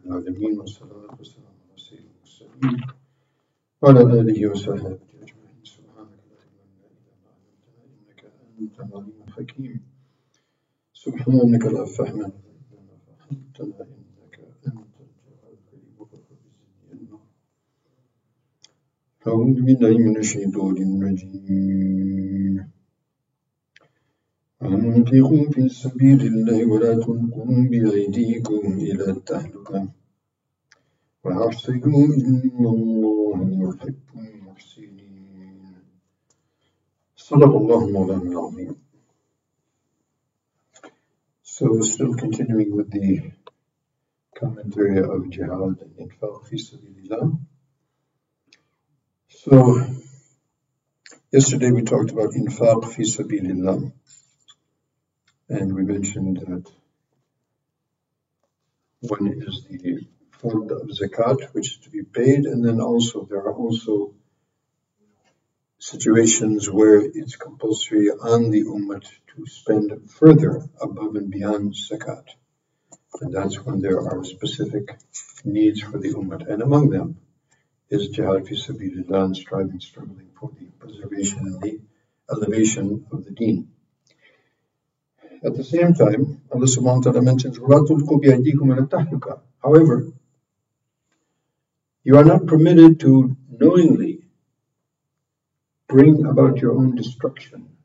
العالمين والصلاة والسلام على سيد المرسلين وعلى آله وصحبه أجمعين. سبحانك لا علم لنا إلا ما علمتنا إنك أنت العليم الحكيم. سبحانك لا فهم لنا إلا ما فهمتنا إنك أنت الجواد الكريم وكفى بزدني علما. أعوذ بالله من الشيطان الرجيم. أنفقوا في سبيل الله ولا تلقوا بأيديكم إلى التهلكة وأحسنوا إن الله يحب المحسنين. صدق الله مولانا العظيم. So still continuing with the commentary of Jihad and Infaq fi Sabilillah. So yesterday we talked about Infaq fi Sabilillah. And we mentioned that one is the fard of zakat, which is to be paid, and then also there are also situations where it's compulsory on the ummah to spend further above and beyond zakat. And that's when there are specific needs for the ummah. And among them is jihad fi sabilillah, and struggling for the preservation and the elevation of the deen. At the same time, Allah subhanahu wa ta'ala mentions, however, you are not permitted to knowingly bring about your own destruction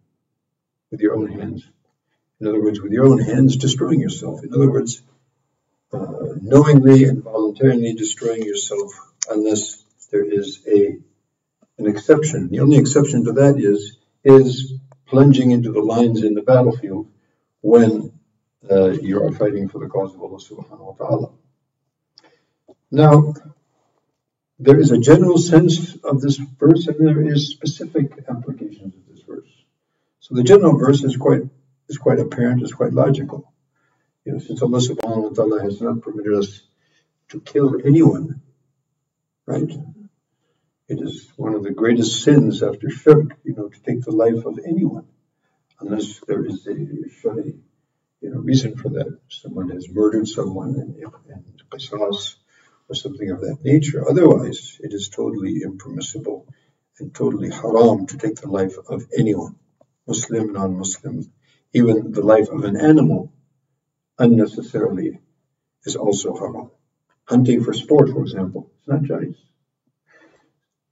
with your own hands. In other words, with your own hands destroying yourself. In other words, knowingly and voluntarily destroying yourself unless there is an exception. The only exception to that is plunging into the lines in the battlefield when you are fighting for the cause of Allah subhanahu wa ta'ala. Now, there is a general sense of this verse and there is specific applications of this verse. So the general verse is quite apparent, is quite logical. Since Allah subhanahu wa ta'ala has not permitted us to kill anyone, right? It is one of the greatest sins after shirk, to take the life of anyone, unless there is a shari, reason for that. Someone has murdered someone and qisas or something of that nature. Otherwise, it is totally impermissible and totally haram to take the life of anyone, Muslim, non-Muslim. Even the life of an animal unnecessarily is also haram. Hunting for sport, for example, is not jais.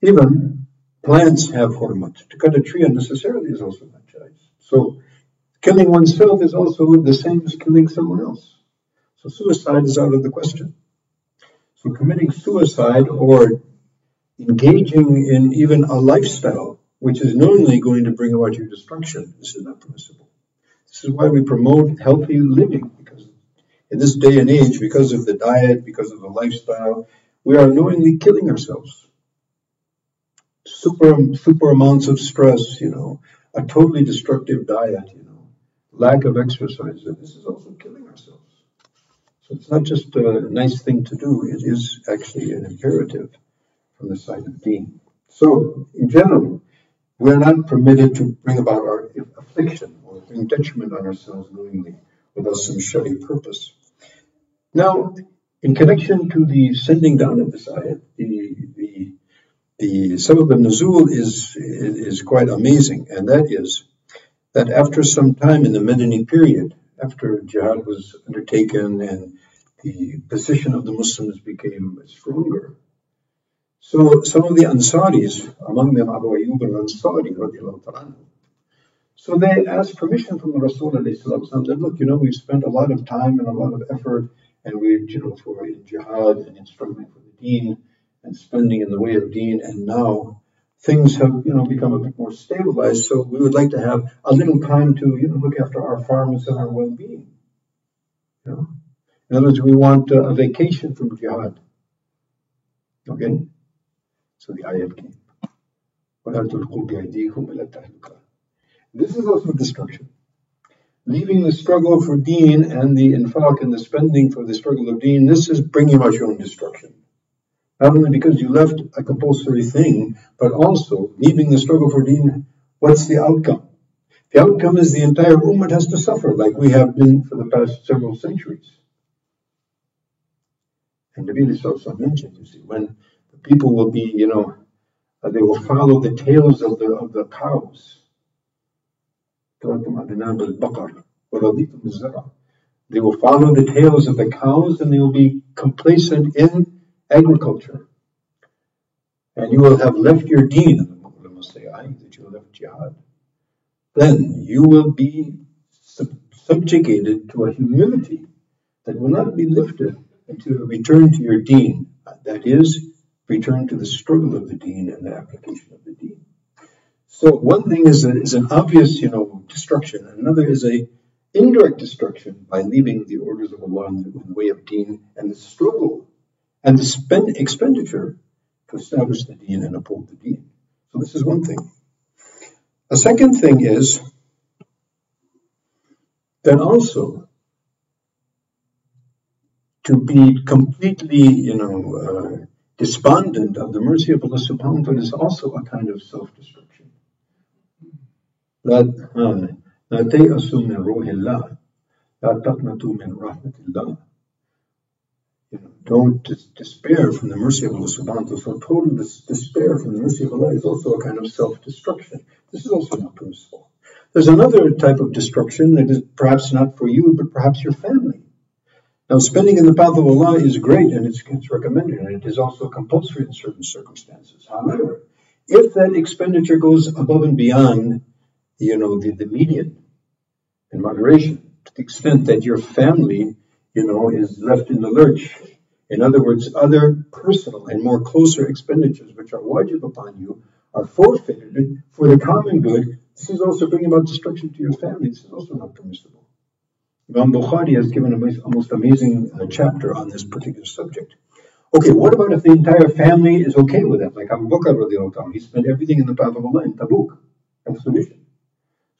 Even plants have hurmat. To cut a tree unnecessarily is also not jais. So killing oneself is also the same as killing someone else. So suicide is out of the question. So committing suicide or engaging in even a lifestyle which is knowingly going to bring about your destruction, this is not permissible. This is why we promote healthy living, because in this day and age, because of the diet, because of the lifestyle, we are knowingly killing ourselves. Super amounts of stress, a totally destructive diet, lack of exercise. This is also killing ourselves. So it's not just a nice thing to do, it is actually an imperative from the side of deen. So in general, we are not permitted to bring about our affliction or bring detriment on ourselves knowingly without some shari purpose. Now, in connection to the sending down of this ayat, the sabab al-nuzul is quite amazing, and that is that after some time in the Madani period, after jihad was undertaken and the position of the Muslims became stronger, so some of the Ansaris, among them Abu Ayyub al-Ansari radiallahu ta'ala, so they asked permission from the Rasul alayhi salatu that, look, we've spent a lot of time and a lot of effort, and we've, for in jihad and in struggling for the deen and spending in the way of deen, and now things have, become a bit more stabilized, so we would like to have a little time to, look after our farms and our well-being. In other words, we want a vacation from jihad. Okay? So the ayat came. This is also destruction. Leaving the struggle for deen and the infaq and the spending for the struggle of deen, this is bringing about your own destruction. Not only because you left a compulsory thing, but also leaving the struggle for deen, what's the outcome? The outcome is the entire ummah has to suffer, like we have been for the past several centuries. And Nabi Sallallahu mentioned, you see, when the people will be, they will follow the tails of the cows. They will follow the tails of the cows, and they will be complacent in agriculture. And you will have left your deen, and the Muslim will say, that you will left jihad. Then you will be subjugated to a humility that will not be lifted until you return to your deen. That is, return to the struggle of the deen and the application of the deen. So one thing is an obvious, destruction. Another is a indirect destruction by leaving the orders of Allah in the way of deen, and the struggle and the expenditure to establish the deen and uphold the deen. So this is one thing. A second thing is that also to be completely, despondent of the mercy of Allah subhanahu wa ta'ala is also a kind of self-destruction. لا تيأسوا من روح الله لا تقنطوا من رحمة الله. Don't despair from the mercy of Allah subhanahu wa ta'ala. So total despair from the mercy of Allah is also a kind of self-destruction. This is also not permissible. There's another type of destruction that is perhaps not for you, but perhaps your family. Now, spending in the path of Allah is great, and it's recommended, and it is also compulsory in certain circumstances. However, if that expenditure goes above and beyond, the median in moderation, to the extent that your family, is left in the lurch. In other words, other personal and more closer expenditures which are wajib upon you are forfeited for the common good. This is also bringing about destruction to your family. This is also not permissible. Imam Bukhari has given a most amazing chapter on this particular subject. Okay, what about if the entire family is okay with it? Like Abu Bakr radiallahu anhu, he spent everything in the path of Allah in Tabuk expedition.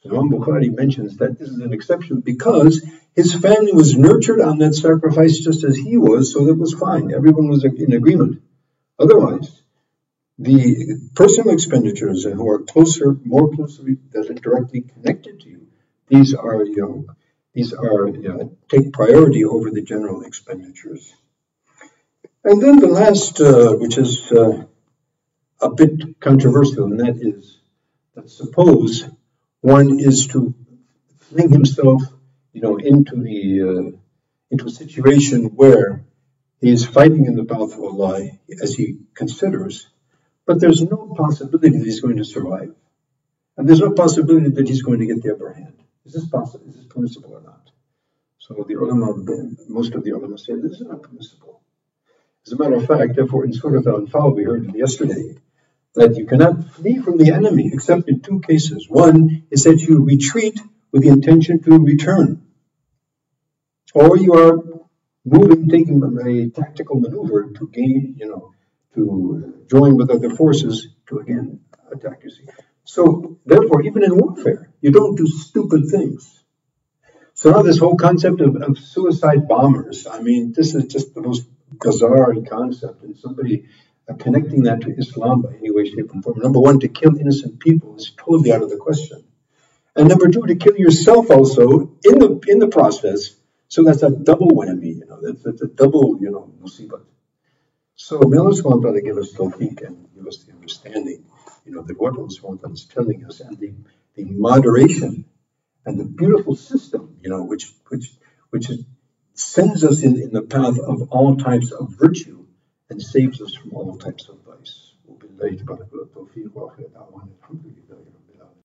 So Imam Bukhari mentions that this is an exception because his family was nurtured on that sacrifice just as he was, so that was fine. Everyone was in agreement. Otherwise, the personal expenditures and who are more closely directly connected to you, these take priority over the general expenditures. And then the last, which is a bit controversial, and that is that suppose one is to fling himself, into a situation where he is fighting in the path of Allah as he considers, but there's no possibility that he's going to survive, and there's no possibility that he's going to get the upper hand. Is this possible? Is this permissible or not? So the ulama, most of the ulama say this is not permissible. As a matter of fact, therefore, in Surah Al-Anfal, we heard yesterday that you cannot flee from the enemy except in two cases. One is that you retreat with the intention to return, or you are taking a tactical maneuver to gain, to join with other forces to again attack. You see. So therefore, even in warfare, you don't do stupid things. So now this whole concept of suicide bombers, this is just the most bizarre concept, and somebody connecting that to Islam by any way, shape, and form. Number one, to kill innocent people is totally out of the question. And number two, to kill yourself also in the process. So that's a double whammy, that's a double, musibah. So may Allah subhanahu wa ta'ala give us tawfiq and give us the understanding, that what Allah subhanahu wa ta'ala is telling us, and the moderation and the beautiful system, which sends us in the path of all types of virtue and saves us from all types of vice.